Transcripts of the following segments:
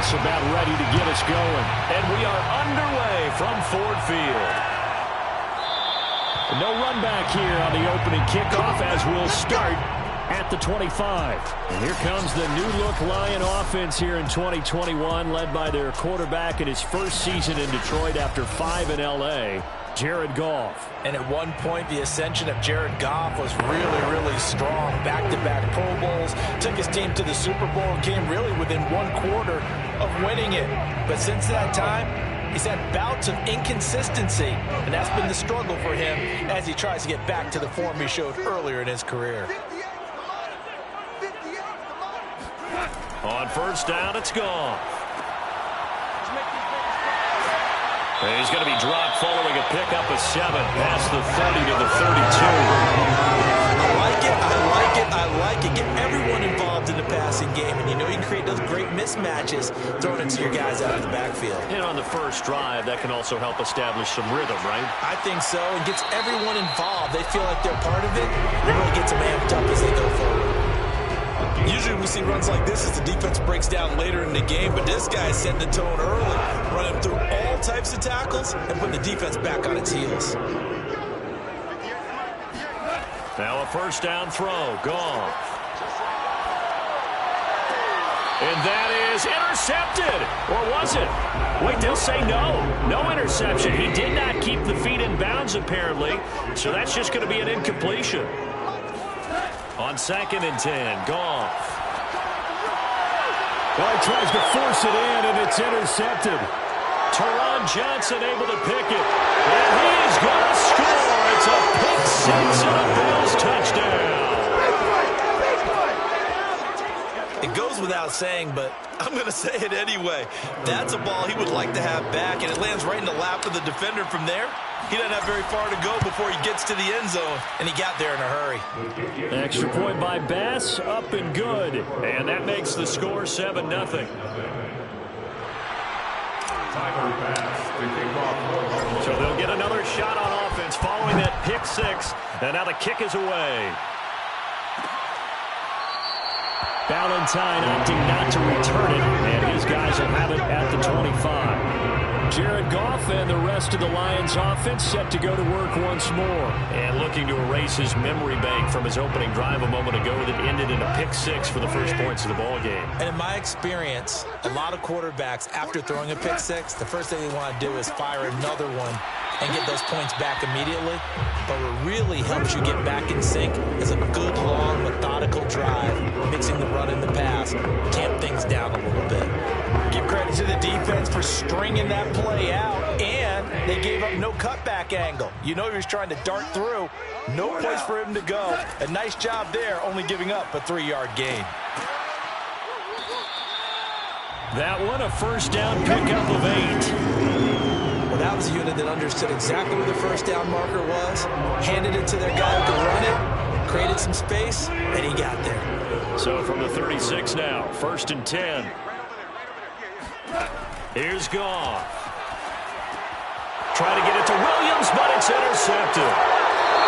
pass about ready to get us going. And we are underway from Ford Field. No run back here on the opening kickoff as we'll start at the 25. And here comes the new-look Lion offense here in 2021, led by their quarterback in his first season in Detroit after 5 in L.A., Jared Goff. And at one point, the ascension of Jared Goff was really, really strong. Back-to-back Pro Bowls, took his team to the Super Bowl, and came really within 1/4 of winning it. But since that time, he's had bouts of inconsistency, and that's been the struggle for him as he tries to get back to the form he showed earlier in his career. On first down, it's gone. He's going to be dropped following a pickup of 7 past the 30 to the 32. I like it, I like it, I like it. Get everyone involved in the passing game, and you know you can create those great mismatches throwing it to your guys out of the backfield. And on the first drive, that can also help establish some rhythm, right? I think so. It gets everyone involved. They feel like they're part of it. It really gets them amped up as they go forward. Usually we see runs like this as the defense breaks down later in the game, but this guy is setting the tone early, running through all types of tackles and putting the defense back on its heels. Now a first down throw, gone. And that is intercepted. Or was it? Wait, they'll say no. No interception. He did not keep the feet in bounds, apparently, so that's just going to be an incompletion. On 2nd and 10, Goff. Well, he tries to force it in, and it's intercepted. Teron Johnson able to pick it. And he is going to score. It's a pick 6 and a Bills touchdown. It goes without saying, but I'm going to say it anyway. That's a ball he would like to have back, and it lands right in the lap of the defender from there. He doesn't have very far to go before he gets to the end zone, and he got there in a hurry. Extra point by Bass, up and good. And that makes the score 7-0. So they'll get another shot on offense following that pick 6. And now the kick is away. Valentine opting not to return it, and his guys will have it at the 25. Jared Goff and the rest of the Lions offense set to go to work once more. And looking to erase his memory bank from his opening drive a moment ago that ended in a pick 6 for the first points of the ball game. And in my experience, a lot of quarterbacks, after throwing a pick 6, the first thing they want to do is fire another one and get those points back immediately. But what really helps you get back in sync is a good, long, methodical drive, mixing the run and the pass, tamp things down a little bit. Give credit to the defense for stringing that play out, and they gave up no cutback angle. You know he was trying to dart through. No place for him to go. A nice job there, only giving up a 3-yard gain. That one, a first down pickup of 8. Well, that was a unit that understood exactly where the first down marker was, handed it to their guy who could run it, created some space, and he got there. So from the 36 now, 1st and 10. Here's Goff. Try to get it to Williams, but it's intercepted.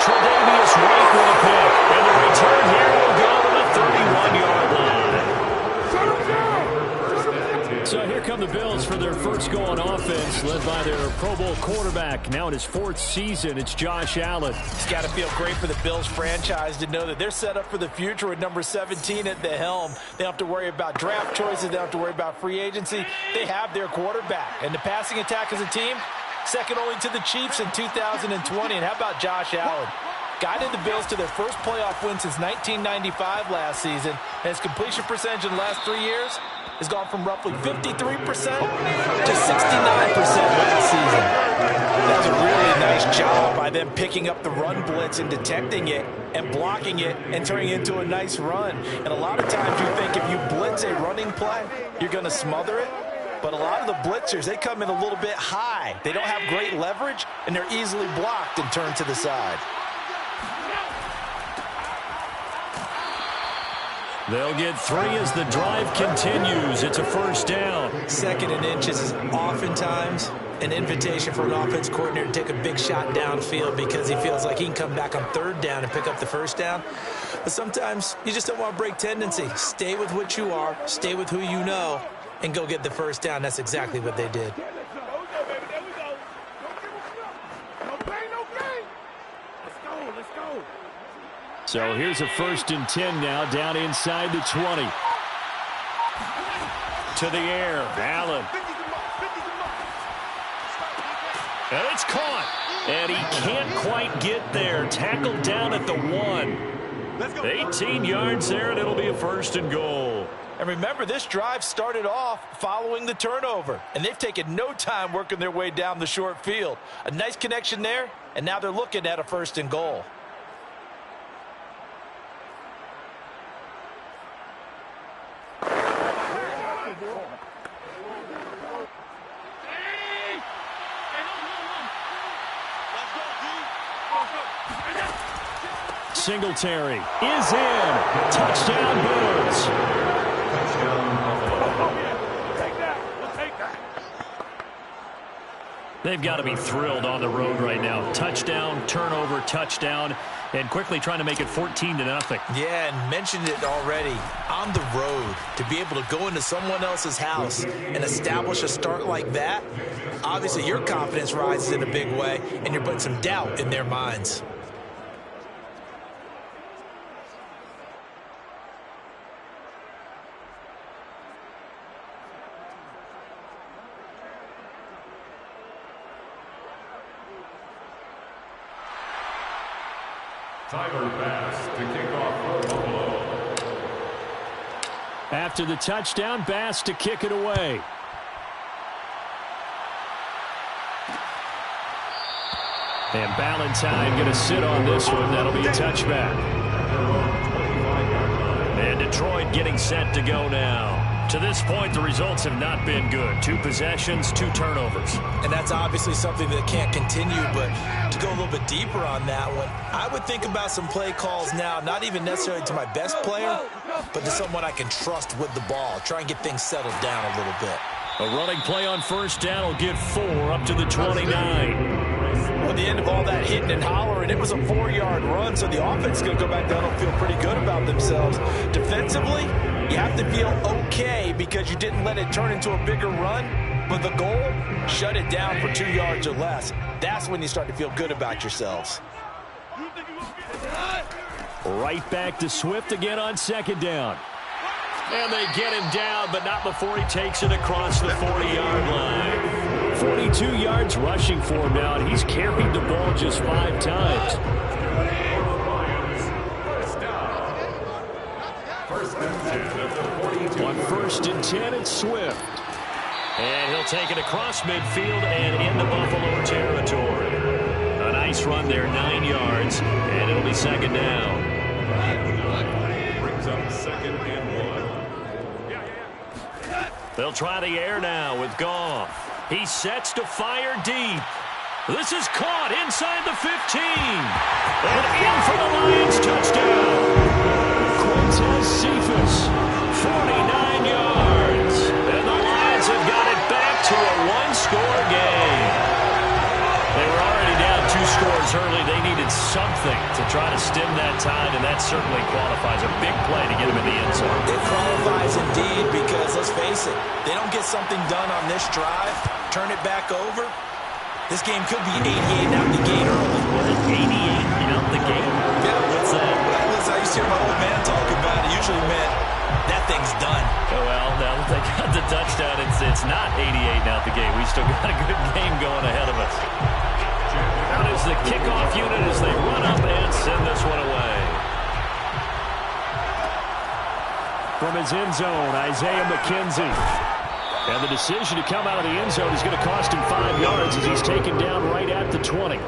Tre'Davious White with a pick. And the return here will go to the 31-yard line. So here come the Bills for their first go on offense, led by their Pro Bowl quarterback. Now in his 4th season, it's Josh Allen. It's got to feel great for the Bills franchise to know that they're set up for the future with number 17 at the helm. They don't have to worry about draft choices. They don't have to worry about free agency. They have their quarterback. And the passing attack as a team, second only to the Chiefs in 2020. And how about Josh Allen? Guided the Bills to their first playoff win since 1995 last season. And his completion percentage in the last 3 years has gone from roughly 53% to 69% last season. That's a really nice job by them picking up the run blitz and detecting it and blocking it and turning it into a nice run. And a lot of times you think if you blitz a running play, you're going to smother it. But a lot of the blitzers, they come in a little bit high. They don't have great leverage, and they're easily blocked and turned to the side. They'll get 3 as the drive continues. It's a first down. 2nd and inches is oftentimes an invitation for an offense coordinator to take a big shot downfield because he feels like he can come back on 3rd down and pick up the first down. But sometimes you just don't want to break tendency. Stay with what you are. Stay with who you know. and go get the first down. That's exactly what they did. So here's a 1st and 10 now, down inside the 20. To the air, Allen. And it's caught. And he can't quite get there. Tackled down at the 1. 18 yards there, and it'll be a 1st and goal. And remember, this drive started off following the turnover. And they've taken no time working their way down the short field. A nice connection there, and now they're looking at a 1st and goal. Singletary is in. Touchdown, Bills. They've got to be thrilled on the road right now. Touchdown, turnover, touchdown, and quickly trying to make it 14-0. Yeah, and mentioned it already. On the road, to be able to go into someone else's house and establish a start like that, obviously your confidence rises in a big way, and you're putting some doubt in their minds. Tyler Bass to kick off for Buffalo. After the touchdown, Bass to kick it away. And Ballantyne going to sit on this one. That'll be a touchback. And Detroit getting set to go now. To this point, the results have not been good. 2 possessions, 2 turnovers. And that's obviously something that can't continue, but to go a little bit deeper on that one, I would think about some play calls now, not even necessarily to my best player, but to someone I can trust with the ball. Try and get things settled down a little bit. A running play on 1st down will get 4 up to the 29. Well, at the end of all that hitting and hollering, it was a 4-yard run, so the offense is going to go back down and feel pretty good about themselves. Defensively, you have to feel okay because you didn't let it turn into a bigger run, but the goal, shut it down for 2 yards or less. That's when you start to feel good about yourselves. Right back to Swift again on 2nd down. And they get him down, but not before he takes it across the 40-yard line. 42 yards rushing for him now, and he's carried the ball just 5 times. On 1st and 10, it's Swift. And he'll take it across midfield and into Buffalo territory. A nice run there, 9 yards, and it'll be 2nd down. Brings up 2nd and 1. They'll try the air now with Goff. He sets to fire deep. This is caught inside the 15. And in for the Lions touchdown. Quintez Cephas, 49 yards. And the Lions have got it back to a 1-score game. They were already down 2 scores early. They needed something to try to stem that tide, and that certainly qualifies. A big play to get them in the end zone. It qualifies indeed because, let's face it, they don't get something done on this drive, turn it back over, this game could be 88 out the gate early. What, 88 out the gate? Yeah. What's that? Well, listen, I used to hear my old man talk about it. Usually meant that thing's done. Oh, well, now that they got the touchdown, it's not 88 out the gate. We still got a good game going ahead of us. Out is the kickoff unit as they run up and send this one away. From his end zone, Isaiah McKenzie. And the decision to come out of the end zone is going to cost him 5 yards as he's taken down right at the 20.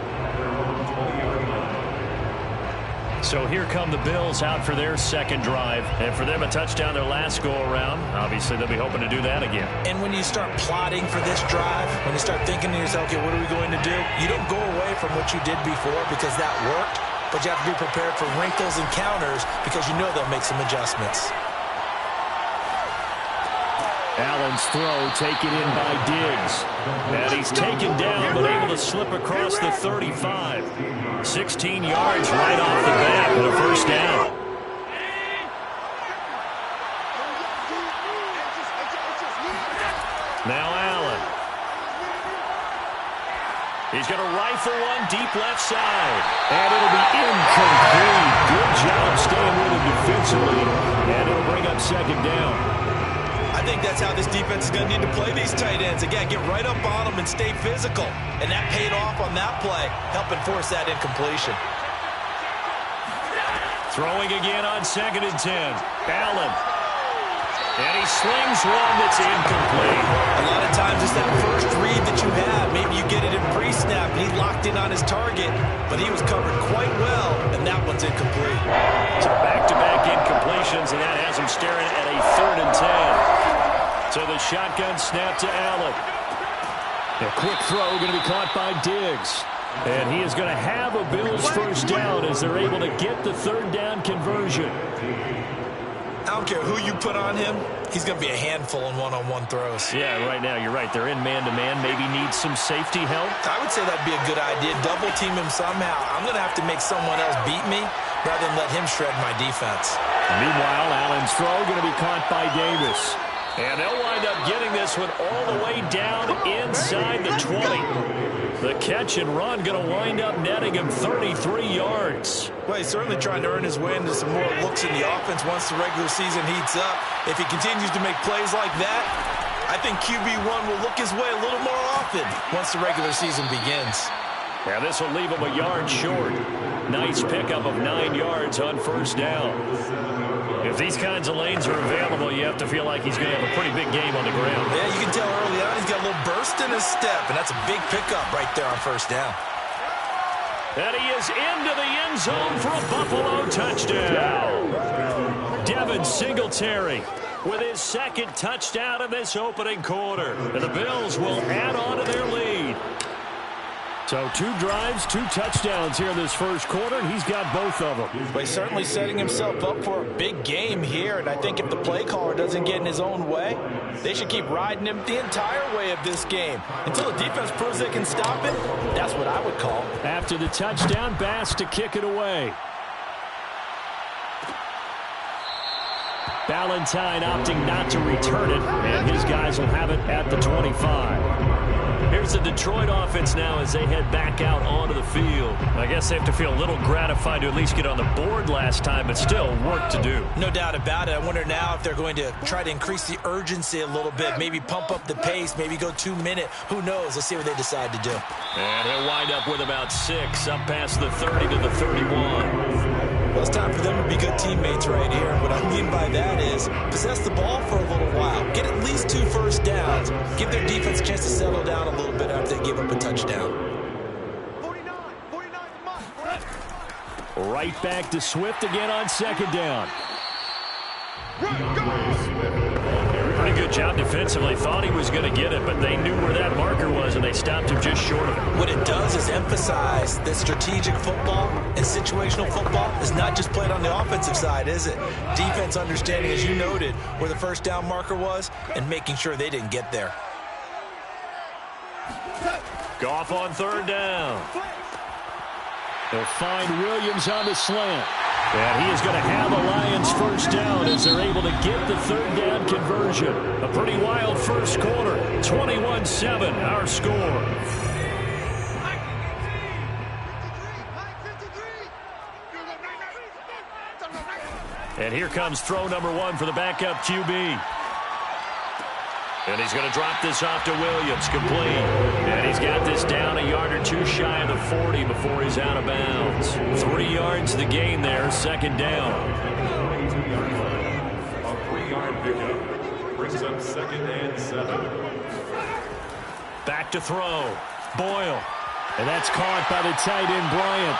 So here come the Bills out for their 2nd drive. And for them, a touchdown their last go-around. Obviously, they'll be hoping to do that again. And when you start plotting for this drive, when you start thinking to yourself, okay, what are we going to do? You don't go away from what you did before because that worked, but you have to be prepared for wrinkles and counters because you know they'll make some adjustments. Allen's throw taken in by Diggs. And he's taken down but able to slip across the 35. 16 yards right off the bat and a 1st down. Now Allen. He's going to rifle one deep left side. And it'll be incomplete. Good job staying with him defensively. And it'll bring up second down. I think that's how this defense is going to need to play these tight ends. Again, get right up on them and stay physical. And that paid off on that play, helping force that incompletion. Throwing again on 2nd and 10. Allen. And he slings one that's incomplete. A lot of times it's that first read that you have. Maybe you get it in pre-snap, and he locked in on his target, but he was covered quite well, and that one's incomplete. So back-to-back incompletions, and that has him staring at a 3rd and 10. So the shotgun snap to Allen. A quick throw going to be caught by Diggs. And he is going to have a Bills first down as they're able to get the 3rd down conversion. I don't care who you put on him, he's going to be a handful in one-on-one throws. Yeah, right now, you're right. They're in man-to-man, maybe need some safety help. I would say that'd be a good idea. Double team him somehow. I'm going to have to make someone else beat me rather than let him shred my defense. Meanwhile, Allen's throw going to be caught by Davis. And they'll wind up getting this one all the way down inside the 20. The catch and run going to wind up netting him 33 yards. Well, he's certainly trying to earn his way into some more looks in the offense once the regular season heats up. If he continues to make plays like that, I think QB1 will look his way a little more often once the regular season begins. Yeah, this will leave him a yard short. Nice pickup of 9 yards on first down. If these kinds of lanes are available, you have to feel like he's going to have a pretty big game on the ground. Yeah, you can tell early on he's got a little burst in his step, and that's a big pickup right there on first down. And he is into the end zone for a Buffalo touchdown. Devin Singletary with his 2nd touchdown in this opening quarter. And the Bills will add on to their lead. So 2 drives, 2 touchdowns here in this first quarter, and he's got both of them. But he's certainly setting himself up for a big game here, and I think if the play caller doesn't get in his own way, they should keep riding him the entire way of this game. Until the defense proves they can stop it, that's what I would call. After the touchdown, Bass to kick it away. Valentine opting not to return it, and his guys will have it at the 25. Here's the Detroit offense now as they head back out onto the field. I guess they have to feel a little gratified to at least get on the board last time, but still work to do. No doubt about it. I wonder now if they're going to try to increase the urgency a little bit, maybe pump up the pace, maybe go 2-minute. Who knows? Let's see what they decide to do. And he'll wind up with about 6, up past the 30 to the 31. Well, it's time for them to be good teammates right here. What I mean by that is possess the ball for a little while. Get at least 2 first downs. Give their defense a chance to settle down a little bit after they give up a touchdown. Right back to Swift again on 2nd down. Pretty good job defensively. Thought he was going to get it, but they knew where that marker was, and they stopped him just short of it. What it does is emphasize that strategic football and situational football is not just played on the offensive side, is it? Defense understanding, as you noted, where the first down marker was and making sure they didn't get there. Goff on 3rd down. They'll find Williams on the slant. And he is going to have a Lions first down as they're able to get the 3rd down conversion. A pretty wild first quarter. 21-7, our score. And here comes throw number 1 for the backup QB. And he's going to drop this off to Williams, complete. And he's got this down a yard or 2 shy of the 40 before he's out of bounds. 3 yards the gain there, 2nd down. A 3-yard pickup brings up 2nd and 7. Back to throw. Boyle. And that's caught by the tight end, Bryant.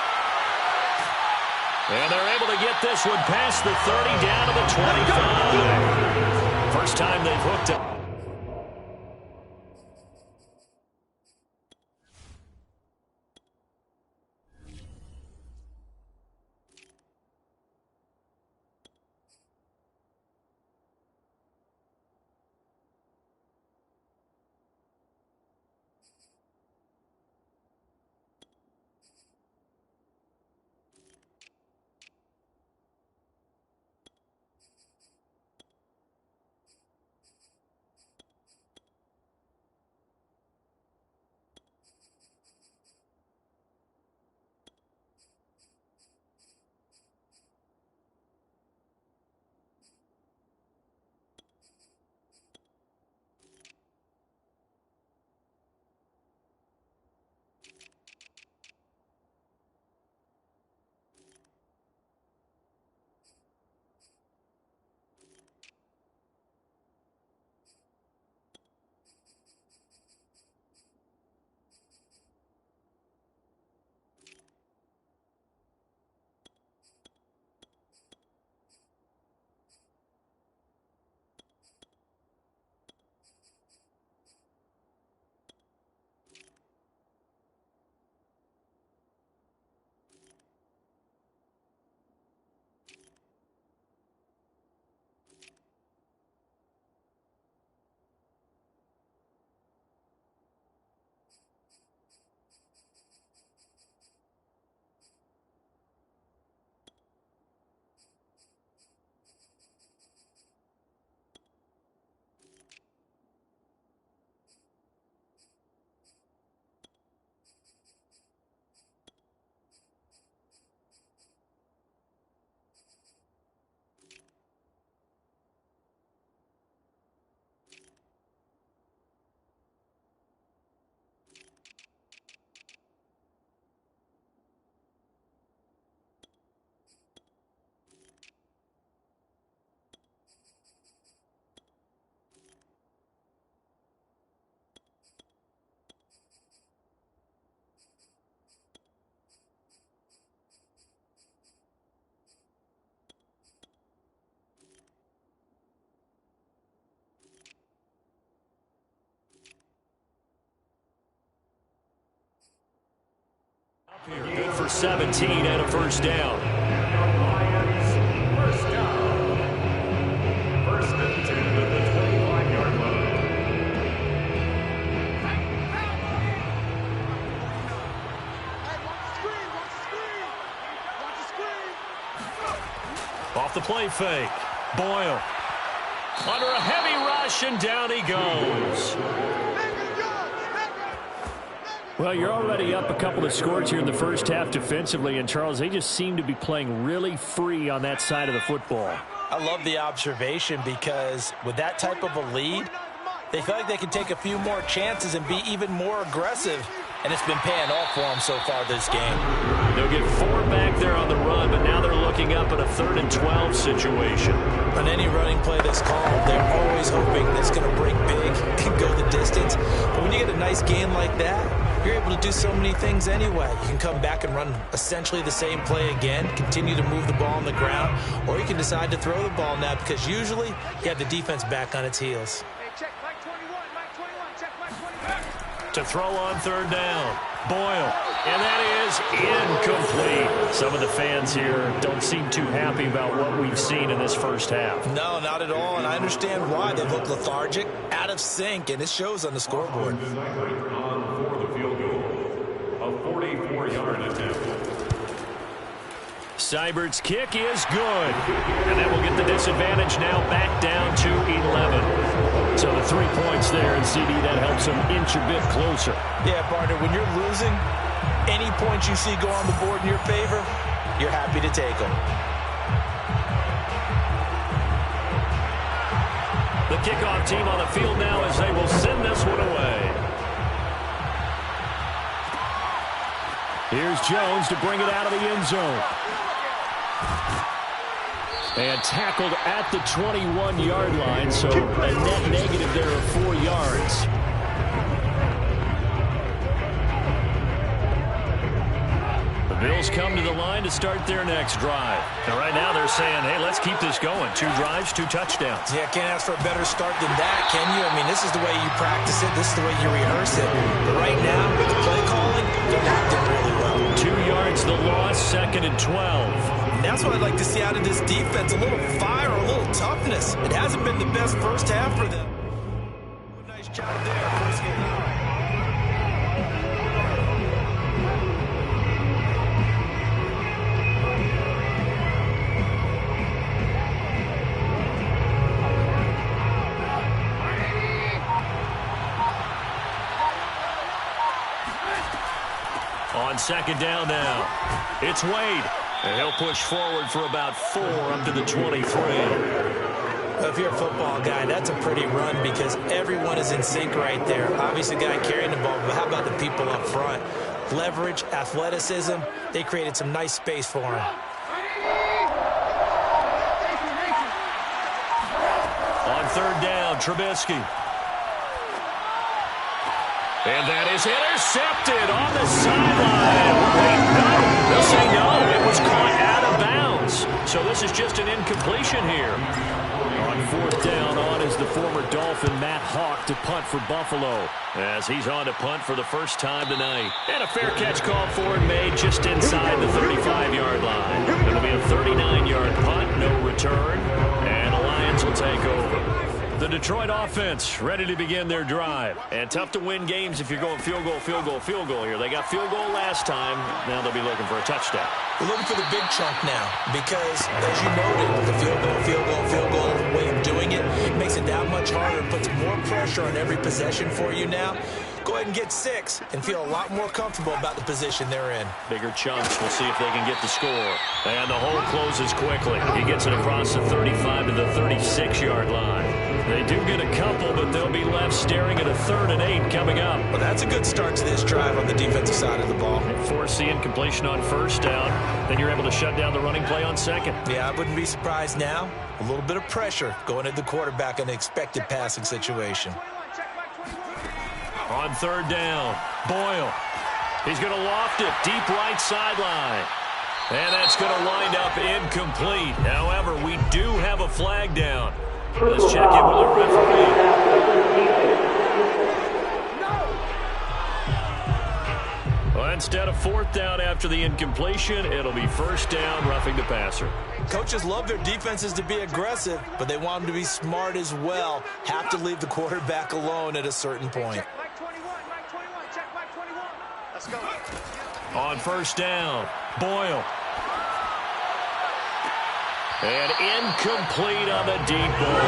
And they're able to get this one past the 30 down to the 25. First time they've hooked it. Good for 17 and a first down. Lions, first down. First and 10 at the 25-yard line. Off the play fake. Boyle. Under a heavy rush, and down he goes. Well, you're already up a couple of scores here in the first half defensively, and Charles, they just seem to be playing really free on that side of the football. I love the observation because with that type of a lead, they feel like they can take a few more chances and be even more aggressive, and it's been paying off for them so far this game. They'll get 4 back there on the run, but now they're looking up at a 3rd and 12 situation. On any running play that's called, they're always hoping that it's going to break big and go the distance. But when you get a nice game like that, you're able to do so many things anyway. You can come back and run essentially the same play again, continue to move the ball on the ground, or you can decide to throw the ball now because usually you have the defense back on its heels. To throw on 3rd down. Boyle. And that is incomplete. Some of the fans here don't seem too happy about what we've seen in this first half. No, not at all, and I understand why. They look lethargic, out of sync, and it shows on the scoreboard. On for the field goal. A 44-yard attempt. Seibert's kick is good. And that will get the disadvantage now back down to 11. So the 3 points there, and CD, that helps them inch a bit closer. Yeah, partner, when you're losing, any points you see go on the board in your favor, you're happy to take them. The kickoff team on the field now as they will send this one away. Here's Jones to bring it out of the end zone. And tackled at the 21-yard line, so a net negative there of 4 yards. The Bills come to the line to start their next drive. And right now they're saying, hey, let's keep this going. 2 drives, 2 touchdowns. Yeah, can't ask for a better start than that, can you? I mean, this is the way you practice it. This is the way you rehearse it. But right now, with the play calling, they're locked in really well. 2 yards the loss, 2nd and 12. And that's what I'd like to see out of this defense, a little fire, a little toughness. It hasn't been the best first half for them. Nice job there. First game. On 2nd down now, it's Wade. And he'll push forward for about 4 up to the 23. If you're a football guy, that's a pretty run because everyone is in sync right there. Obviously, the guy carrying the ball, but how about the people up front? Leverage, athleticism, they created some nice space for him. On 3rd down, Trubisky. And that is intercepted on the sideline. Wait, no. They'll say no. It was caught out of bounds. So this is just an incompletion here. On 4th down, on is the former Dolphin, Matt Hawk, to punt for Buffalo. As he's on to punt for the first time tonight. And a fair catch called for and made just inside the 35-yard line. It'll be a 39-yard punt, no return. And the Lions will take over. The Detroit offense ready to begin their drive. And tough to win games if you're going field goal, field goal, field goal here. They got field goal last time. Now they'll be looking for a touchdown. We're looking for the big chunk now because, as you noted, the field goal, way of doing it makes it that much harder and puts more pressure on every possession for you now. Go ahead and get 6 and feel a lot more comfortable about the position they're in. Bigger chunks. We'll see if they can get the score. And the hole closes quickly. He gets it across the 35 to the 36-yard line. They do get a couple, but they'll be left staring at a 3rd and 8 coming up. Well, that's a good start to this drive on the defensive side of the ball. Force the incompletion on 1st down. Then you're able to shut down the running play on 2nd. Yeah, I wouldn't be surprised now. A little bit of pressure going at the quarterback in an expected passing situation. On 3rd down, Boyle. He's going to loft it deep right sideline. And that's going to wind up incomplete. However, we do have a flag down. Let's check in with the referee. Well, instead of 4th down after after the incompletion. It'll be first down, roughing the passer. Coaches love their defenses to be aggressive, but they want them to be smart as well. Have to leave the quarterback alone at a certain point. Let's go. On first down, Boyle. And incomplete on the deep ball.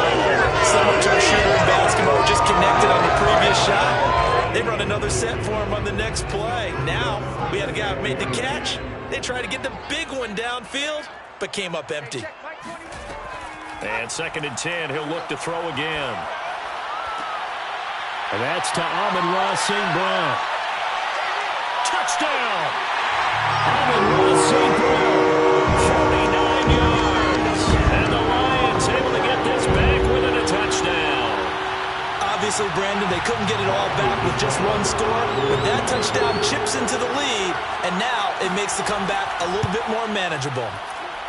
Similar to a shooter in basketball, just connected on the previous shot. They run another set for him on the next play. Now, we had a guy who made the catch. They tried to get the big one downfield, but came up empty. And 2nd and 10, he'll look to throw again. And that's to Amon-Ra St. Brown. Touchdown! Amon-Ra St. Brown, 49 yards. And the Lions able to get this back within a touchdown. Obviously, Brandon, they couldn't get it all back with just one score, but that touchdown chips into the lead, and now it makes the comeback a little bit more manageable.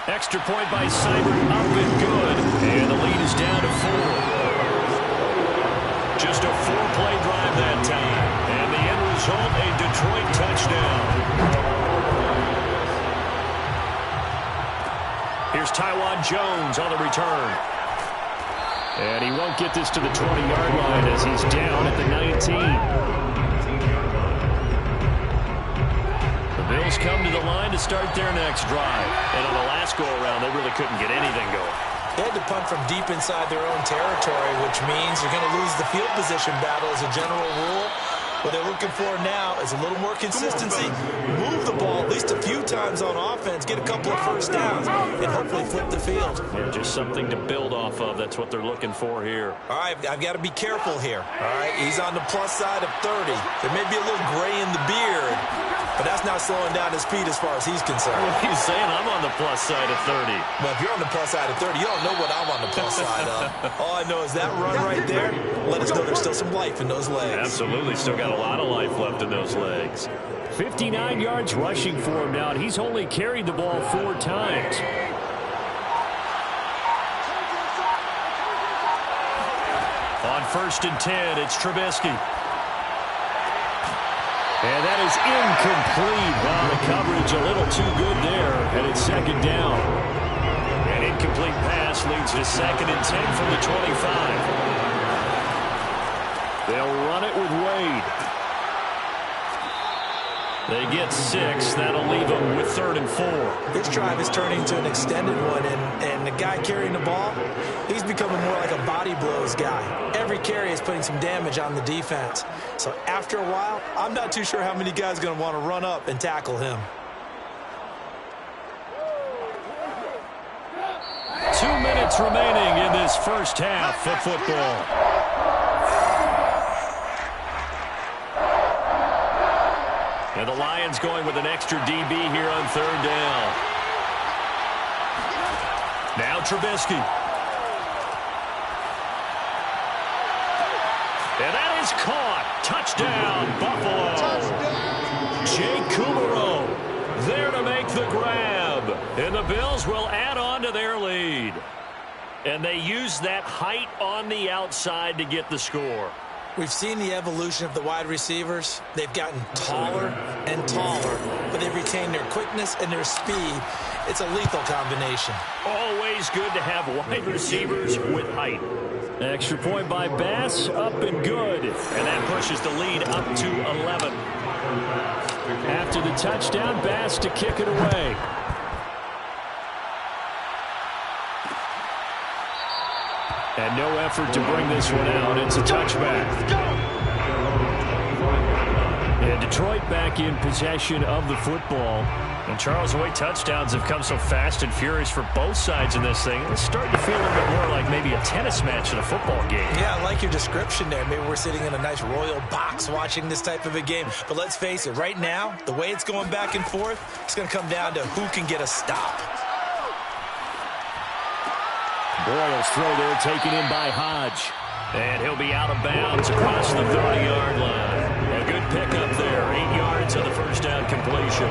Extra point by Seibert, up and good. And the lead is down to 4. Just a 4-play drive that time. And the end result, a Detroit touchdown. Here's Tywan Jones on the return. And he won't get this to the 20-yard line as he's down at the 19. The Bills come to the line to start their next drive. And on the last go-around, they really couldn't get anything going. They had to punt from deep inside their own territory, which means you're going to lose the field position battle as a general rule. What they're looking for now is a little more consistency, move the ball at least a few times on offense, get a couple of first downs, and hopefully flip the field. Yeah, just something to build off of. That's what they're looking for here. All right, I've got to be careful here. All right, he's on the plus side of 30. There may be a little gray in the beard, but that's not slowing down his speed as far as he's concerned. What are you saying? I'm on the plus side of 30. Well, if you're on the plus side of 30, you don't know what I'm on the plus side of. All I know is that run right there, let us know there's still some life in those legs. Absolutely, still got a lot of life left in those legs. 59 yards rushing for him now, and he's only carried the ball 4 times. On 1st and 10, it's Trubisky. And that is incomplete. Wow, the coverage a little too good there, and it's 2nd down. An incomplete pass leads to 2nd and 10 from the 25. They'll run it with Wade. They get 6. That'll leave them with 3rd and 4. This drive is turning to an extended one, and the guy carrying the ball, he's becoming more like a body blows guy. Every carry is putting some damage on the defense. So after a while, I'm not too sure how many guys are going to want to run up and tackle him. 2 minutes remaining in this first half of football. And the Lions going with an extra DB here on 3rd down. Now Trubisky. And that is caught. Touchdown, Buffalo. Touchdown. Jake Kumaro there to make the grab. And the Bills will add on to their lead. And they use that height on the outside to get the score. We've seen the evolution of the wide receivers. They've gotten taller and taller, but they've retained their quickness and their speed. It's a lethal combination. Always good to have wide receivers with height. Extra point by Bass, up and good. And that pushes the lead up to 11. After the touchdown, Bass to kick it away. And no effort to bring this one out. It's a touchback. And Detroit back in possession of the football. And Charles, the way touchdowns have come so fast and furious for both sides in this thing, it's starting to feel a little bit more like maybe a tennis match than a football game. Yeah, I like your description there. Maybe we're sitting in a nice royal box watching this type of a game. But let's face it, right now, the way it's going back and forth, it's going to come down to who can get a stop. Boyle's throw there taken in by Hodge. And he'll be out of bounds across the 30-yard line. A good pickup there. 8 yards on the first down completion. 8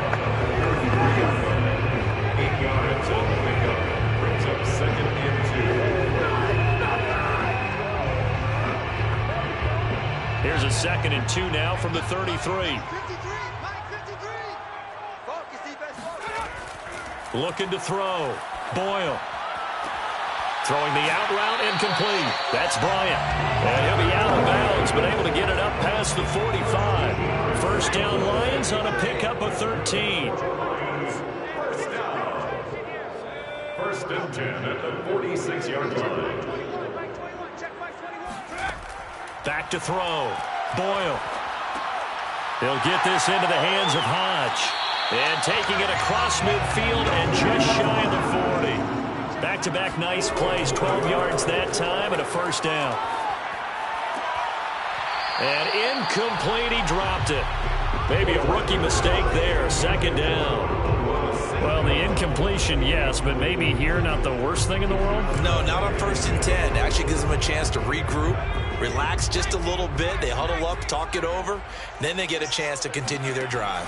yards on the pickup. Brings up 2nd and 2. Here's a 2nd and 2 now from the 33. 53, Mike 53. Focus, Looking to throw. Boyle. Throwing the out route, incomplete. That's Bryant. And he'll be out of bounds, but able to get it up past the 45. First down Lions on a pickup of 13. First and 10 at the 46-yard line. Back to throw. Boyle. He'll get this into the hands of Hodge. And taking it across midfield and just shy of the 40. Back-to-back nice plays, 12 yards that time and a first down. And incomplete, he dropped it. Maybe a rookie mistake there, second down. Well, the incompletion, yes, but maybe here not the worst thing in the world? No, not on 1st and 10. It actually gives them a chance to regroup, relax just a little bit. They huddle up, talk it over, then they get a chance to continue their drive.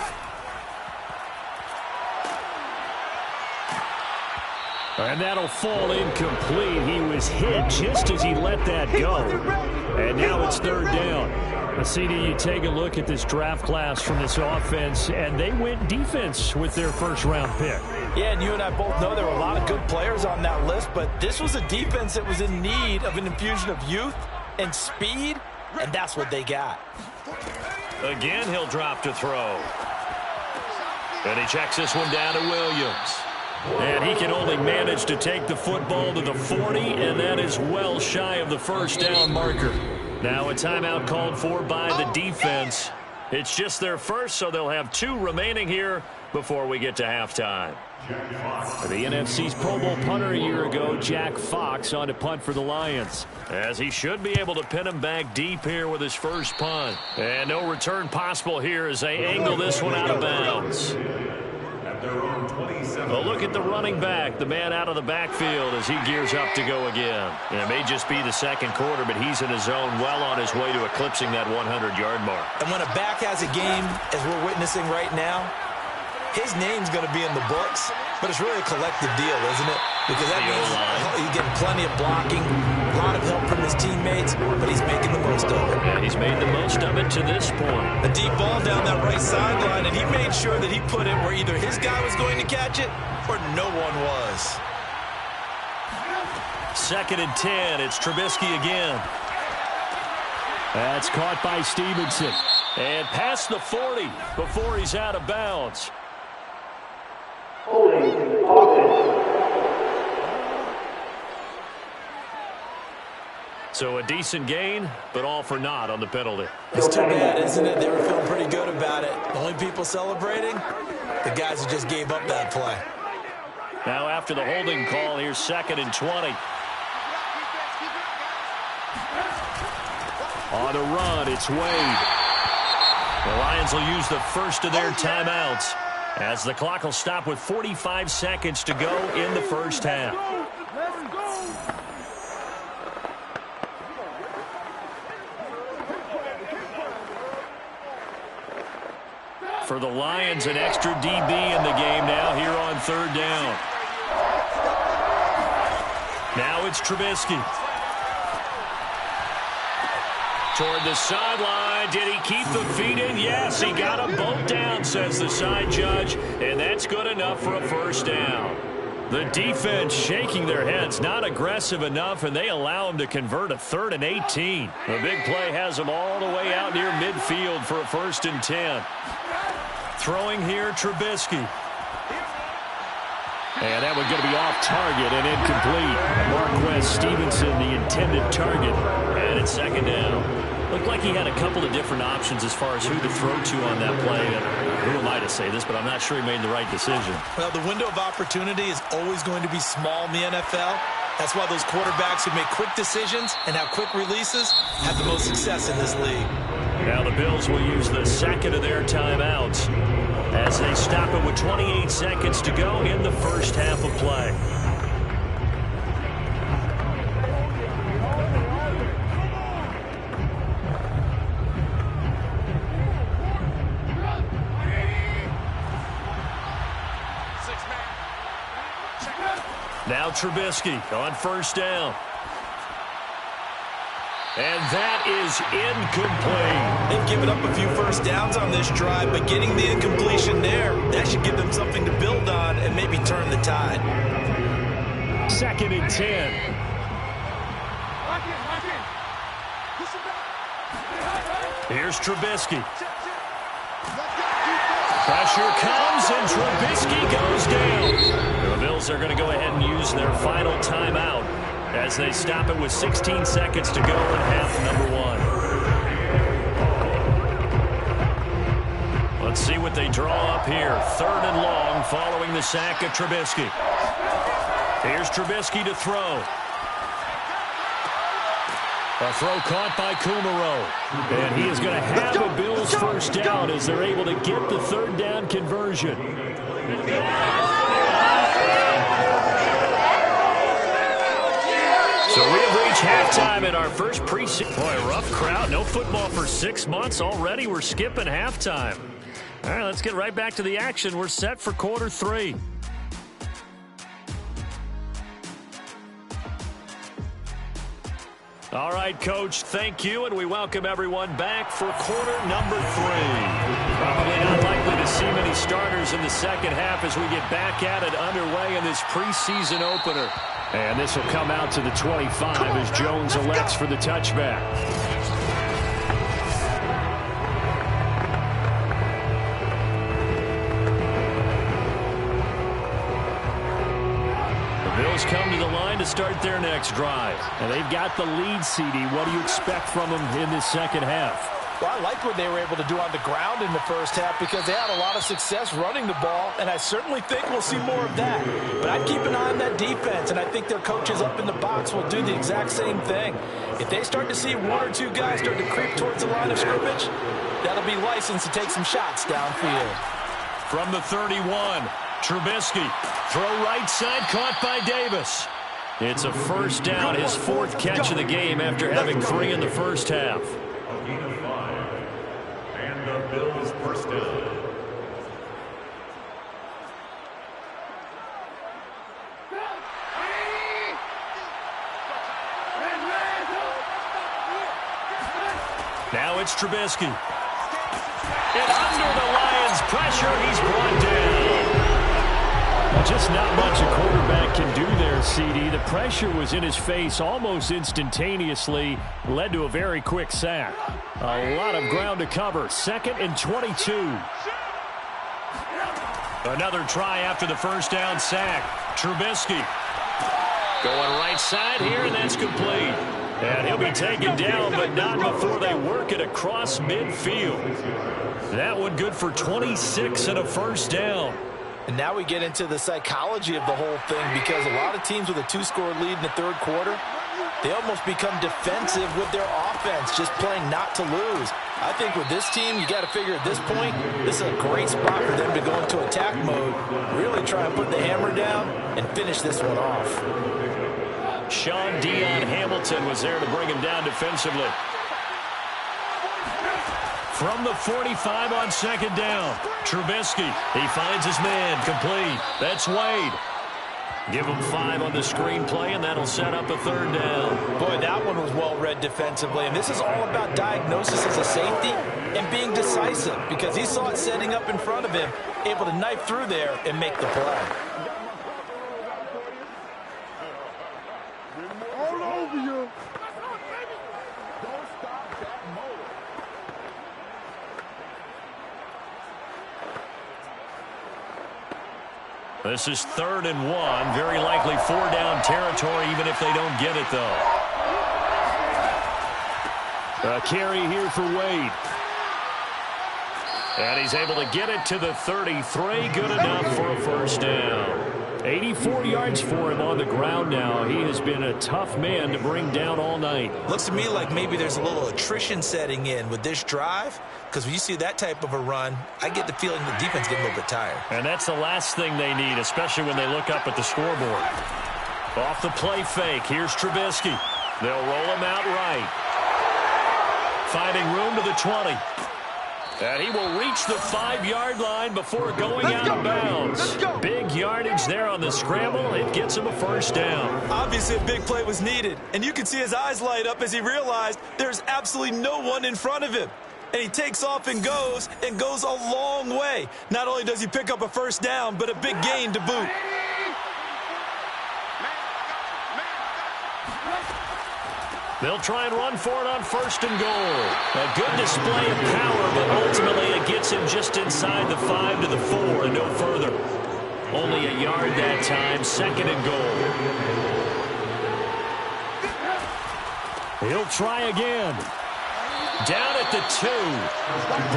And that'll fall incomplete. He was hit just as he let that go. And now it's third down. CD, you take a look at this draft class from this offense, and they went defense with their first-round pick. Yeah, and you and I both know there were a lot of good players on that list, but this was a defense that was in need of an infusion of youth and speed, and that's what they got. Again, he'll drop to throw. And he checks this one down to Williams. And he can only manage to take the football to the 40, and that is well shy of the first down marker. Now a timeout called for by the defense. It's just their first, so they'll have 2 remaining here before we get to halftime. The NFC's Pro Bowl punter a year ago, Jack Fox, on to punt for the Lions, as he should be able to pin him back deep here with his first punt. And no return possible here as they angle this one out of bounds. Well, look at the running back, the man out of the backfield as he gears up to go again. And it may just be the second quarter, but he's in his zone, well on his way to eclipsing that 100-yard mark. And when a back has a game, as we're witnessing right now, his name's going to be in the books, but it's really a collective deal, isn't it? Because that means he's getting plenty of blocking, a lot of help from his teammates, but he's making the most of it. And he's made the most of it to this point. A deep ball down that right sideline, and he made sure that he put it where either his guy was going to catch it or no one was. Second and 10. It's Trubisky again. That's caught by Stevenson. And past the 40 before he's out of bounds. So a decent gain, but all for naught on the penalty. It's too bad, isn't it? They were feeling pretty good about it. The only people celebrating, the guys who just gave up that play. Now after the holding call, here's second and 20. On a run, it's Wade. The Lions will use the first of their timeouts as the clock will stop with 45 seconds to go in the first half. For the Lions, an extra DB in the game now here on third down. Now it's Trubisky. Toward the sideline. Did he keep the feet in? Yes, he got them both down, says the side judge, and that's good enough for a first down. The defense shaking their heads, not aggressive enough, and they allow him to convert a 3rd and 18. The big play has them all the way out near midfield for a 1st and 10. Throwing here, Trubisky. And that one going to be off target and incomplete. Marquez Stevenson, the intended target. And it's second down. Looked like he had a couple of different options as far as who to throw to on that play. Who am I to say this, but I'm not sure he made the right decision. Well, the window of opportunity is always going to be small in the NFL. That's why those quarterbacks who make quick decisions and have quick releases have the most success in this league. Now the Bills will use the second of their timeouts as they stop it with 28 seconds to go in the first half of play. Now Trubisky on first down. And that is incomplete. They've given up a few first downs on this drive, but getting the incompletion there, that should give them something to build on and maybe turn the tide. 2nd and 10. Here's Trubisky. Pressure comes, and Trubisky goes down. The Bills are going to go ahead and use their final timeout as they stop it with 16 seconds to go in half number 1. Let's see what they draw up here. 3rd and long following the sack of Trubisky. Here's Trubisky to throw. A throw caught by Kumaro. And he is going to have the Bills first down as they're able to get the 3rd down conversion. So we have reached halftime in our first preseason. Boy, rough crowd. No football for 6 months already. We're skipping halftime. All right, let's get right back to the action. We're set for quarter 3. All right, Coach, thank you, and we welcome everyone back for quarter number 3. Probably not likely to see many starters in the second half as we get back at it underway in this preseason opener. And this will come out to the 25 as Jones elects for the touchback. Bills come to the line to start their next drive. And they've got the lead, CD. What do you expect from them in this second half? Well, I like what they were able to do on the ground in the first half because they had a lot of success running the ball, and I certainly think we'll see more of that. But I'd keep an eye on that defense, and I think their coaches up in the box will do the exact same thing. If they start to see 1 or 2 guys start to creep towards the line of scrimmage, that'll be licensed to take some shots downfield. From the 31, Trubisky. Throw right side, caught by Davis. It's a first down, his 4th catch of the game after having 3 in the first half. A gain of 5. And the Bills first down. Now it's Trubisky. And under the Lions' pressure, he's brought down. Just not much a quarterback can do there, CD. The pressure was in his face almost instantaneously, led to a very quick sack. A lot of ground to cover. 2nd and 22. Another try after the first down sack. Trubisky going right side here, and that's complete. And he'll be taken down, but not before they work it across midfield. That one good for 26 and a first down. And now we get into the psychology of the whole thing because a lot of teams with a 2-score lead in the 3rd quarter, they almost become defensive with their offense, just playing not to lose. I think with this team, you got to figure at this point, this is a great spot for them to go into attack mode, really try and put the hammer down and finish this one off. Sean Dion Hamilton was there to bring him down defensively. From the 45 on 2nd down, Trubisky. He finds his man, complete. That's Wade. Give him 5 on the screenplay, and that'll set up a 3rd down. Boy, that one was well read defensively, and this is all about diagnosis as a safety and being decisive because he saw it setting up in front of him, able to knife through there and make the play. All over you. This is 3rd and 1. Very likely 4-down territory, even if they don't get it, though. A carry here for Wade. And he's able to get it to the 33. Good enough for a first down. 84 yards for him on the ground now. He has been a tough man to bring down all night. Looks to me like maybe there's a little attrition setting in with this drive, because when you see that type of a run, I get the feeling the defense getting a little bit tired. And that's the last thing they need, especially when they look up at the scoreboard. Off the play fake, here's Trubisky. They'll roll him out right. Finding room to the 20. And he will reach the 5-yard line before going out of bounds. Big yardage there on the scramble. It gets him a first down. Obviously, a big play was needed. And you can see his eyes light up as he realized there's absolutely no one in front of him. And he takes off and goes a long way. Not only does he pick up a first down, but a big gain to boot. They'll try and run for it on first and goal. A good display of power, but ultimately it gets him just inside the 5 to the 4 and no further. Only a yard that time, second and goal. He'll try again. Down at the 2.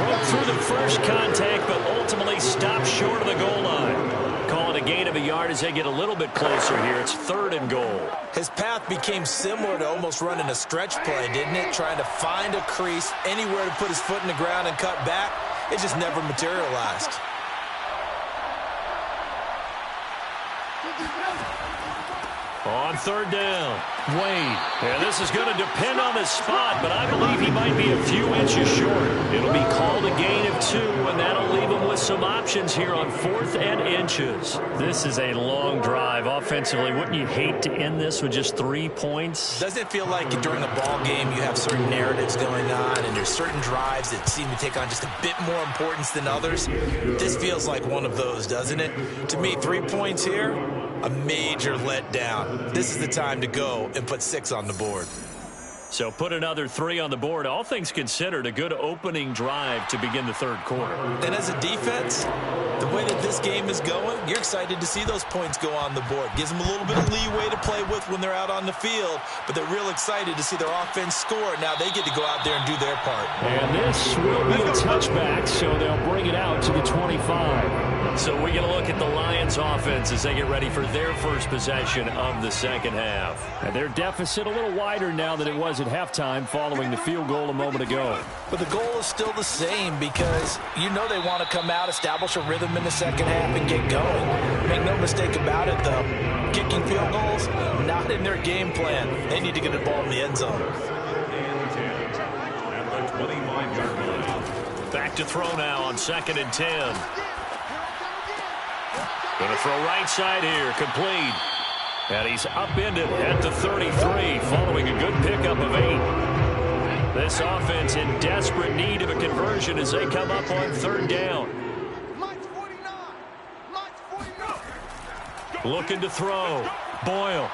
Broke through the first contact, but ultimately stopped short of the goal line. Call it a gain of a yard as they get a little bit closer here. It's third and goal. His path became similar to almost running a stretch play, didn't it? Trying to find a crease, anywhere to put his foot in the ground and cut back. It just never materialized. On third down, Wade. Yeah, this is going to depend on the spot, but I believe he might be a few inches short. It'll be called a gain of 2, and that'll leave him with some options here on 4th and inches. This is a long drive offensively. Wouldn't you hate to end this with just 3 points? Doesn't it feel like during a ball game you have certain narratives going on, and there's certain drives that seem to take on just a bit more importance than others? This feels like one of those, doesn't it? To me, 3 points here, a major letdown. This is the time to go and put 6 on the board. So put another 3 on the board. All things considered, a good opening drive to begin the third quarter. And as a defense, the way that this game is going, you're excited to see those points go on the board. Gives them a little bit of leeway to play with when they're out on the field, but they're real excited to see their offense score. Now they get to go out there and do their part. And this will be a touchback, so they'll bring it out to the 25. So we get a look at the Lions offense as they get ready for their first possession of the second half. And their deficit a little wider now than it was at halftime following the field goal a moment ago. But the goal is still the same because you know they want to come out, establish a rhythm in the second half, and get going. Make no mistake about it, though. Kicking field goals, not in their game plan. They need to get the ball in the end zone. Back to throw now on 2nd and 10. Going to throw right side here, complete. And he's upended at the 33 following a good pickup of 8. This offense in desperate need of a conversion as they come up on third down. Looking to throw. Boyle.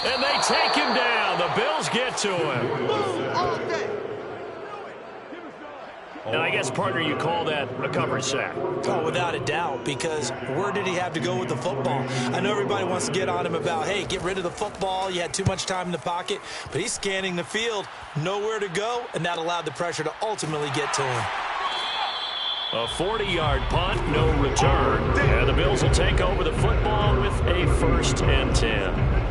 And they take him down. The Bills get to him. Now, I guess, partner, you call that a coverage sack. Oh, without a doubt, because where did he have to go with the football? I know everybody wants to get on him about, hey, get rid of the football. You had too much time in the pocket. But he's scanning the field, nowhere to go, and that allowed the pressure to ultimately get to him. A 40-yard punt, no return. And the Bills will take over the football with a 1st and 10.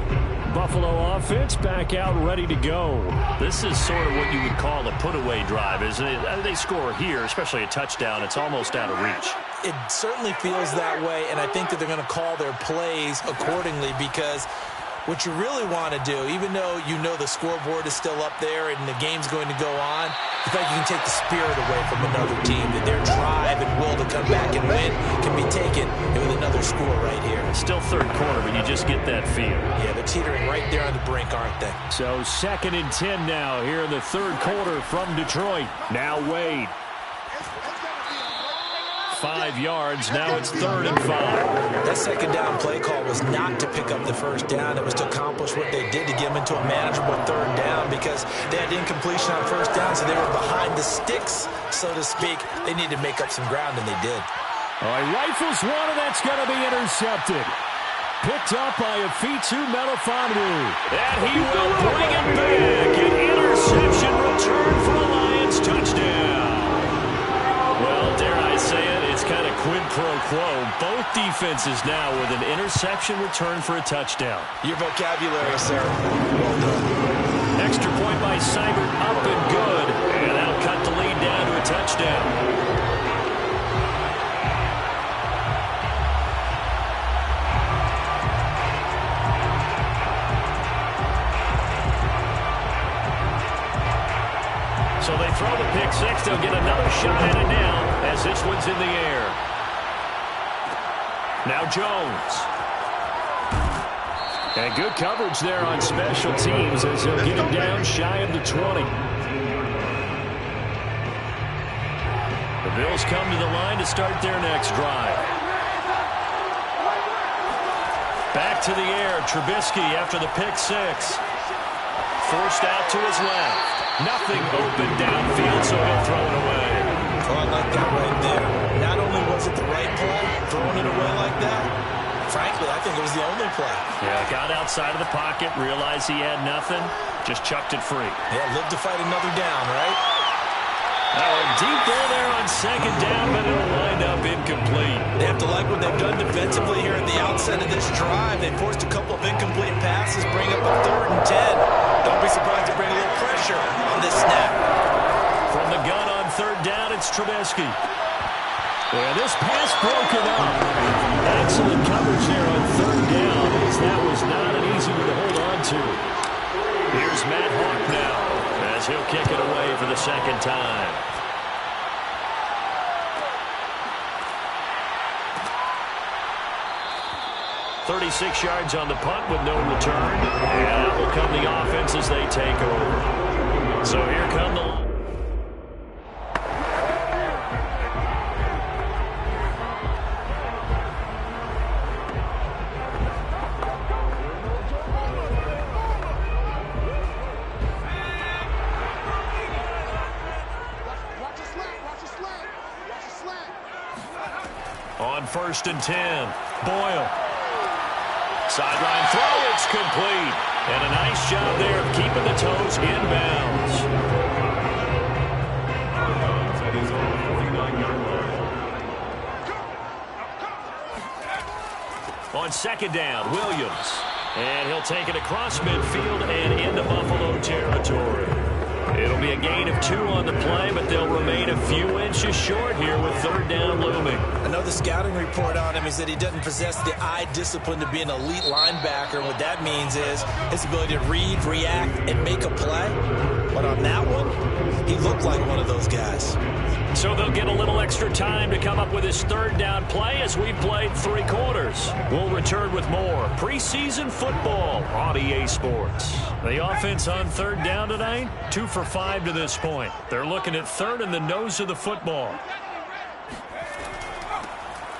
Buffalo offense back out ready to go. This is sort of what you would call a put-away drive, isn't it? They score here, especially a touchdown. It's almost out of reach. It certainly feels that way, and I think that they're going to call their plays accordingly because what you really want to do, even though you know the scoreboard is still up there and the game's going to go on, you feel like you can take the spirit away from another team, that their drive and will to come back and win can be taken with another score right here. Still third quarter, but you just get that feel. Yeah, they're teetering right there on the brink, aren't they? So 2nd and 10 now here in the third quarter from Detroit. Now Wade. 5 yards. Now it's 3rd and 5. That second down play call was not to pick up the first down. It was to accomplish what they did to get them into a manageable 3rd down because they had incompletion on first down, so they were behind the sticks, so to speak. They needed to make up some ground, and they did. All right, rifles one, and that's going to be intercepted. Picked up by Afitu Melifonwu. And he will bring it back. An interception return for the Lions. Touchdown. Well, dare I say it, it's kind of quid pro quo. Both defenses now with an interception return for a touchdown. Your vocabulary, sir. Well done. Extra point by Seibert, up and good. And that'll cut the lead down to a touchdown. So they throw the pick six. They'll get another shot at it now as this one's in the air. Now Jones. And good coverage there on special teams as they'll get him down shy of the 20. The Bills come to the line to start their next drive. Back to the air. Trubisky after the pick six. Forced out to his left. Nothing open downfield, so he'll throw it away. Oh, I like that right there. Not only was it the right play, throwing it away like that, frankly, I think it was the only play. Yeah, got outside of the pocket, realized he had nothing, just chucked it free. Yeah, live to fight another down, right? Deep there on second down, but it'll wind up incomplete. They have to like what they've done defensively here at the outset of this drive. They forced a couple of incomplete passes, bring up a 3rd and 10. Don't be surprised to bring a little pressure on this snap. From the gun on 3rd down, it's Trubisky. And this pass broken up. Excellent coverage there on 3rd down, as that was not an easy one to hold on to. Here's Matt Hawk now, as he'll kick it away for the second time. .36 yards on the punt with no return. And out will come the offense as they take over. So here come the... On 1st and 10, Boyle. Sideline throw, it's complete. And a nice job there of keeping the toes inbounds. That is on the 49-yard line. On 2nd down, Williams. And he'll take it across midfield and into Buffalo territory. It'll be a gain of 2 on the play, but they'll remain a few inches short here with 3rd down looming. I know the scouting report on him is that he doesn't possess the eye discipline to be an elite linebacker. What that means is his ability to read, react, and make a play. But on that one, he looked like one of those guys. So they'll get a little extra time to come up with his 3rd down play as we played 3 quarters. We'll return with more preseason football on EA Sports. The offense on 3rd down tonight, 2 for 5 to this point. They're looking at 3rd and the nose of the football.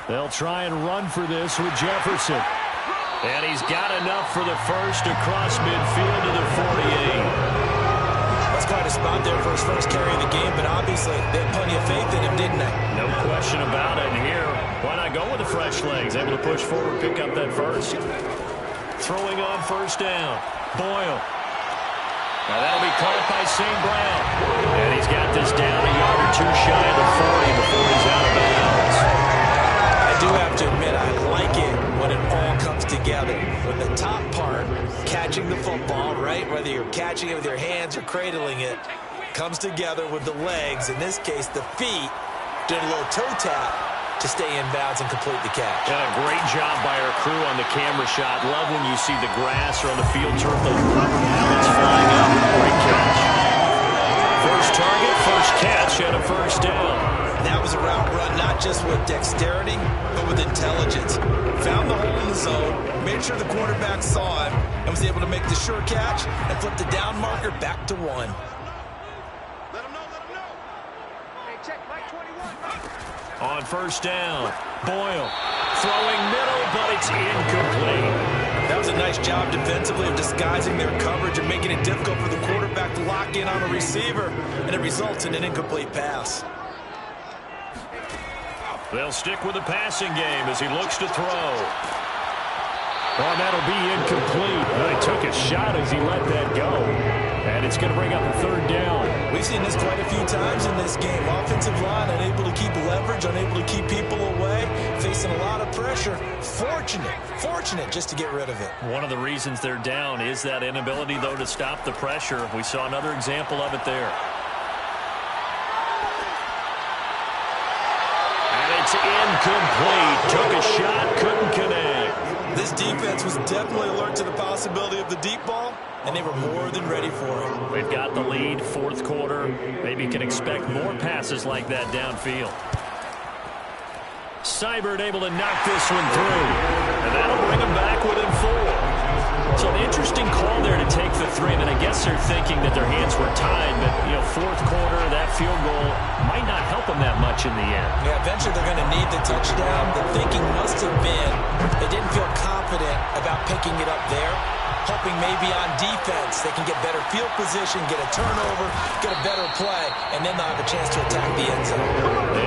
They'll try and run for this with Jefferson. And he's got enough for the first across midfield to the 48. That's quite a spot there for his first carry of the game, but obviously they had plenty of faith in him, didn't they? No question about it. And here, why not go with the fresh legs? Able to push forward, pick up that first. Throwing on 1st down. Boyle. Now that'll be caught by St. Brown. And he's got this down a yard or 2 shy of the 40 before he's out of bounds. I do have to admit, I like it when it all comes together. When the top part, catching the football, right, whether you're catching it with your hands or cradling it, comes together with the legs, in this case the feet, doing a little toe tap to stay in bounds and complete the catch. And a great job by our crew on the camera shot. Love when you see the grass or on the field turf, those rubber helmets flying up. Great catch. First target, first catch, and a 1st down. That was a route run not just with dexterity, but with intelligence. Found the hole in the zone, made sure the quarterback saw him, and was able to make the sure catch and flip the down marker back to 1. Let him know, let him know. Hey, check, Mike 21. On 1st down, Boyle throwing middle, but it's incomplete. That was a nice job defensively of disguising their coverage and making it difficult for the quarterback to lock in on a receiver, and it results in an incomplete pass. They'll stick with the passing game as he looks to throw. Oh, that'll be incomplete. Well, he took a shot as he let that go. And it's going to bring up a 3rd down. We've seen this quite a few times in this game. Offensive line unable to keep leverage, unable to keep people away, facing a lot of pressure. Fortunate just to get rid of it. One of the reasons they're down is that inability, though, to stop the pressure. We saw another example of it there. And it's incomplete. Took a shot, couldn't connect. This defense was definitely alert to the possibility of the deep ball, and they were more than ready for it. We've got the lead, fourth quarter. Maybe you can expect more passes like that downfield. Seibert able to knock this one through, and that'll bring them back within 4. So an interesting call there to take the 3. I mean, I guess they're thinking that their hands were tied, but, you know, fourth quarter, that field goal might not help them that much in the end. Yeah, eventually they're going to need the touchdown. The thinking must have been they didn't feel confident about picking it up there, hoping maybe on defense they can get better field position, get a turnover, get a better play, and then they'll have a chance to attack the end zone.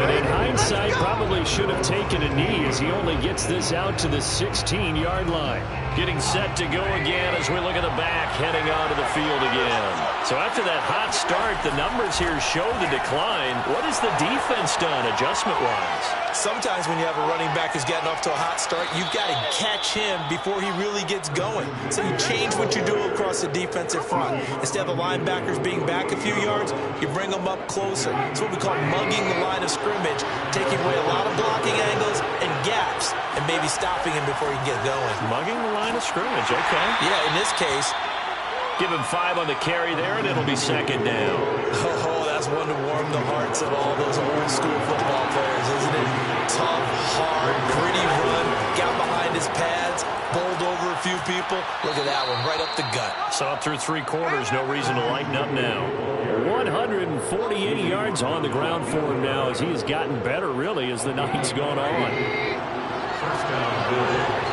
And in hindsight, probably should have taken a knee as he only gets this out to the 16-yard line. Getting set to go again as we look at the back, heading onto the field again. So after that hot start, the numbers here show the decline. What has the defense done adjustment-wise? Sometimes when you have a running back who's gotten off to a hot start, you've got to catch him before he really gets going. So you change what you do across the defensive front. Instead of the linebackers being back a few yards, you bring them up closer. It's what we call mugging the line of scrimmage, taking away a lot of blocking angles and gaps, and maybe stopping him before he can get going. Mugging the line of scrimmage, okay. Yeah, in this case, give him 5 on the carry there, and it'll be second down. Oh, that's one to warm the hearts of all those old-school football players, isn't it? Tough, hard, gritty run, got behind his pads, bowled over a few people. Look at that one, right up the gut. Saw it through 3 quarters, no reason to lighten up now. 148 yards on the ground for him now as he has gotten better, really, as the night's gone on. First down,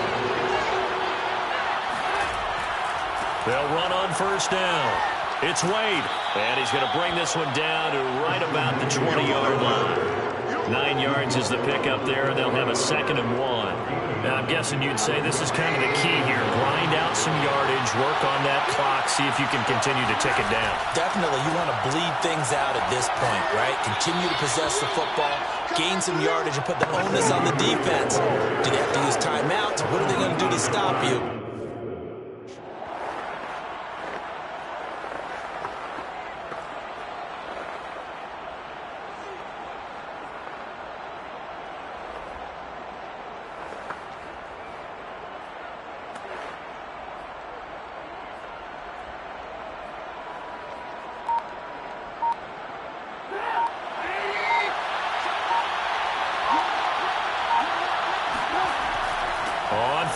They'll run on first down. It's Wade, and he's going to bring this one down to right about the 20-yard line. 9 yards is the pickup there, and they'll have a 2nd and 1. Now, I'm guessing you'd say this is kind of the key here. Grind out some yardage, work on that clock, see if you can continue to tick it down. Definitely, you want to bleed things out at this point, right? Continue to possess the football, gain some yardage, and put the onus on the defense. Do they have to use timeouts? What are they going to do to stop you?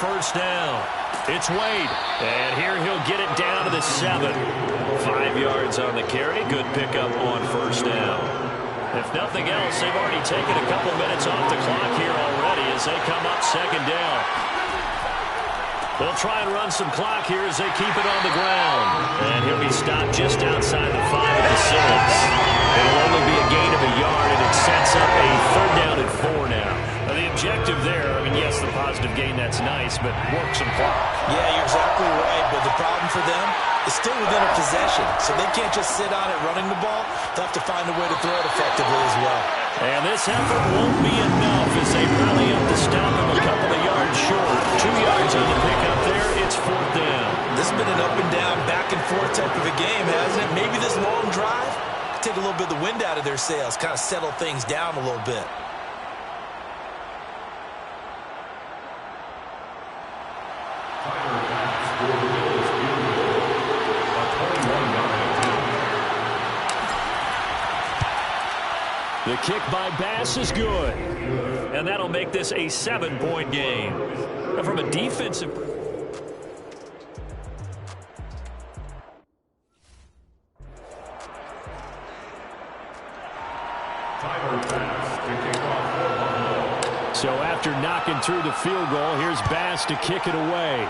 First down. It's Wade. And here he'll get it down to the 7. 5 yards on the carry. Good pickup on first down. If nothing else, they've already taken a couple minutes off the clock here already as they come up second down. They'll try and run some clock here as they keep it on the ground. And he'll be stopped just outside the 5 at the 6. It'll only be a gain of a yard, and it sets up a 3rd down and 4 now. Now, the objective there, I mean, yes, the positive gain, that's nice, but work some clock. Yeah, you're exactly right, but the problem for them is still within a possession, so they can't just sit on it running the ball. They'll have to find a way to throw it effectively as well. And this effort won't be enough as they rally up to stop him a couple of yards short. 2 yards on the pickup there. It's 4th down. This has been an up and down, back and forth type of a game, hasn't it? Maybe this long drive take a little bit of the wind out of their sails, kind of settle things down a little bit. The kick by Bass is good. And that'll make this a 7-point game. And from a defensive... So after knocking through the field goal, here's Bass to kick it away.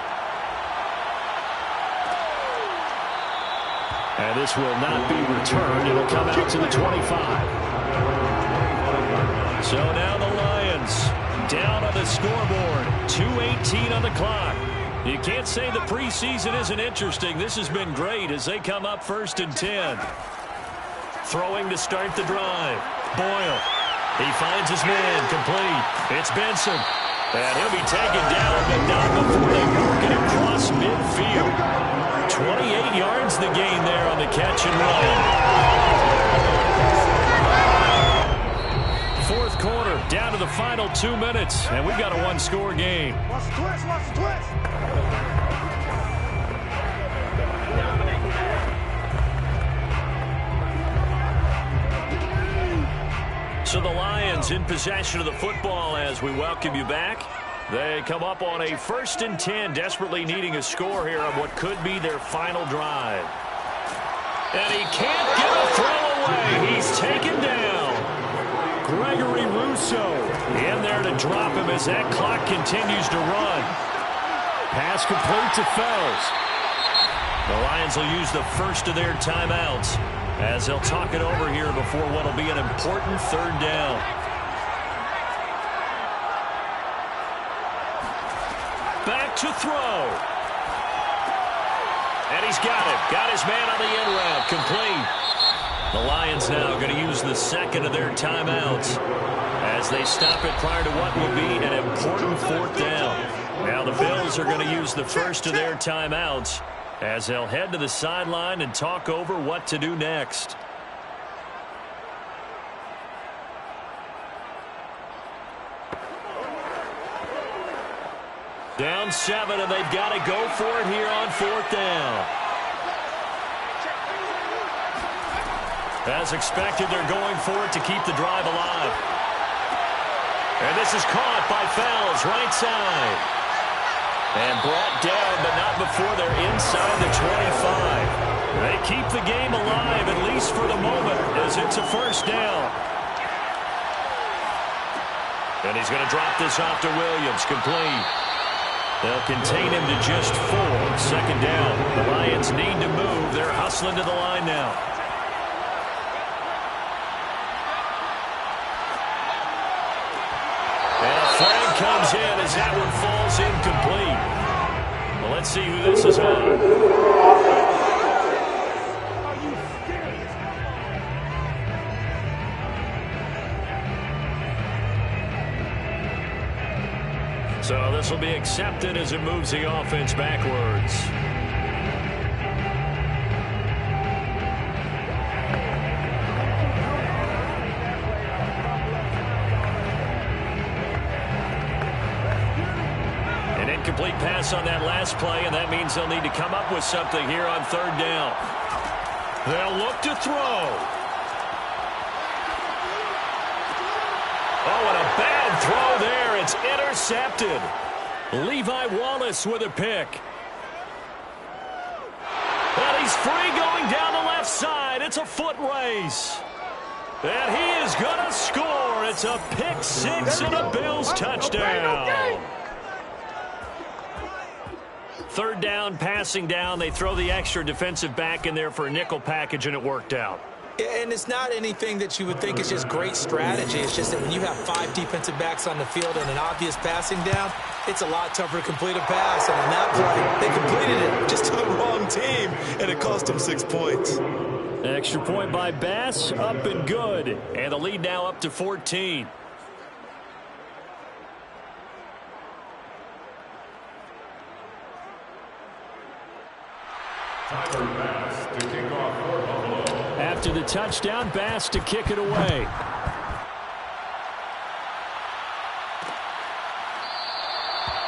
And this will not be returned. It'll come out to the 25. So now the Lions down on the scoreboard. 2:18 on the clock. You can't say the preseason isn't interesting. This has been great as they come up 1st and 10. Throwing to start the drive. Boyle. He finds his man complete. It's Benson. And he'll be taken down, but not before they work it across midfield. 28 yards the gain there on the catch and run. 4th quarter, down to the final 2 minutes, and we've got a one-score game. Watch the twist, watch the twist. So the Lions in possession of the football as we welcome you back. They come up on a 1st and 10, desperately needing a score here on what could be their final drive. And he can't get a throw away. He's taken down. Gregory Rousseau in there to drop him as that clock continues to run. Pass complete to Fells. The Lions will use the first of their timeouts as they'll talk it over here before what will be an important 3rd down. Back to throw. And he's got it. Got his man on the end route. Complete. The Lions now going to use the 2nd of their timeouts as they stop it prior to what will be an important 4th down. Now the Bills are going to use the 1st of their timeouts as they'll head to the sideline and talk over what to do next. Down 7, and they've got to go for it here on 4th down. As expected, they're going for it to keep the drive alive. And this is caught by Fells, right side. And brought down, but not before they're inside the 25. They keep the game alive, at least for the moment, as it's a 1st down. And he's going to drop this off to Williams, complete. They'll contain him to just 4. 2nd down. The Lions need to move. They're hustling to the line now. And a flag comes in as that one falls incomplete. Well, let's see who this is on. So this will be accepted as it moves the offense backwards. An incomplete pass on that last play, and that means they'll need to come up with something here on 3rd down. They'll look to throw. Oh, and a bad throw there. It's intercepted. Levi Wallace with a pick. And he's free going down the left side. It's a foot race. And he is going to score. It's a pick 6 and a Bills touchdown. 3rd down, passing down. They throw the extra defensive back in there for a nickel package, and it worked out. And it's not anything that you would think is just great strategy. It's just that when you have 5 defensive backs on the field and an obvious passing down, it's a lot tougher to complete a pass. And on that play, they completed it just to the wrong team, and it cost them 6 points. Extra point by Bass, up and good. And the lead now up to 14. Tyler Bass to kick off for Buffalo. After the touchdown, Bass to kick it away.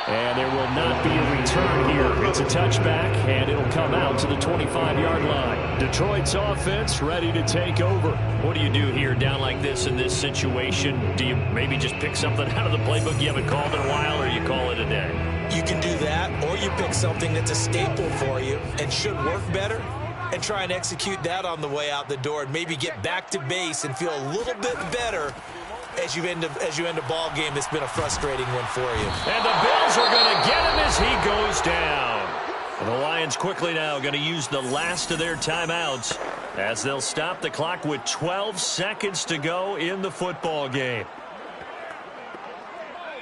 And there will not be a return here. It's a touchback, and it'll come out to the 25-yard line. Detroit's offense ready to take over. What do you do here down like this in this situation? Do you maybe just pick something out of the playbook you haven't called in a while, or you call it a day? You can do that, or you pick something that's a staple for you and should work better, and try and execute that on the way out the door and maybe get back to base and feel a little bit better as you end a ball game that's been a frustrating one for you. And the Bills are going to get him as he goes down. And the Lions quickly now going to use the last of their timeouts as they'll stop the clock with 12 seconds to go in the football game.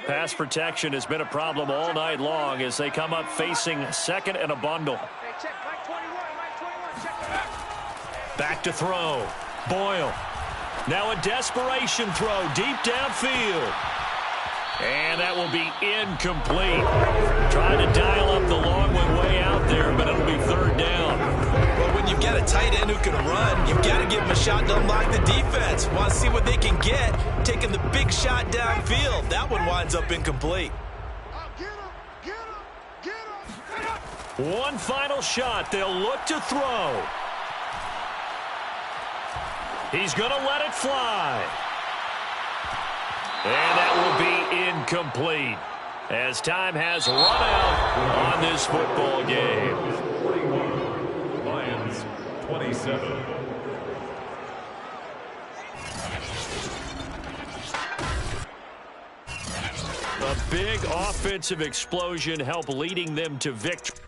Pass protection has been a problem all night long as they come up facing 2nd and a bundle. Hey, check, Mike 21, check it out. Back to throw. Boyle. Now a desperation throw deep downfield. And that will be incomplete. Trying to dial up the long one way out there, but it'll be 3rd down. Well, when you've got a tight end who can run, you've got to give him a shot to unlock the defense. Want to see what they can get, taking the big shot downfield. That one winds up incomplete. One final shot. They'll look to throw. He's going to let it fly. And that will be incomplete, as time has run out on this football game. 41, Lions 27. A big offensive explosion helped leading them to victory.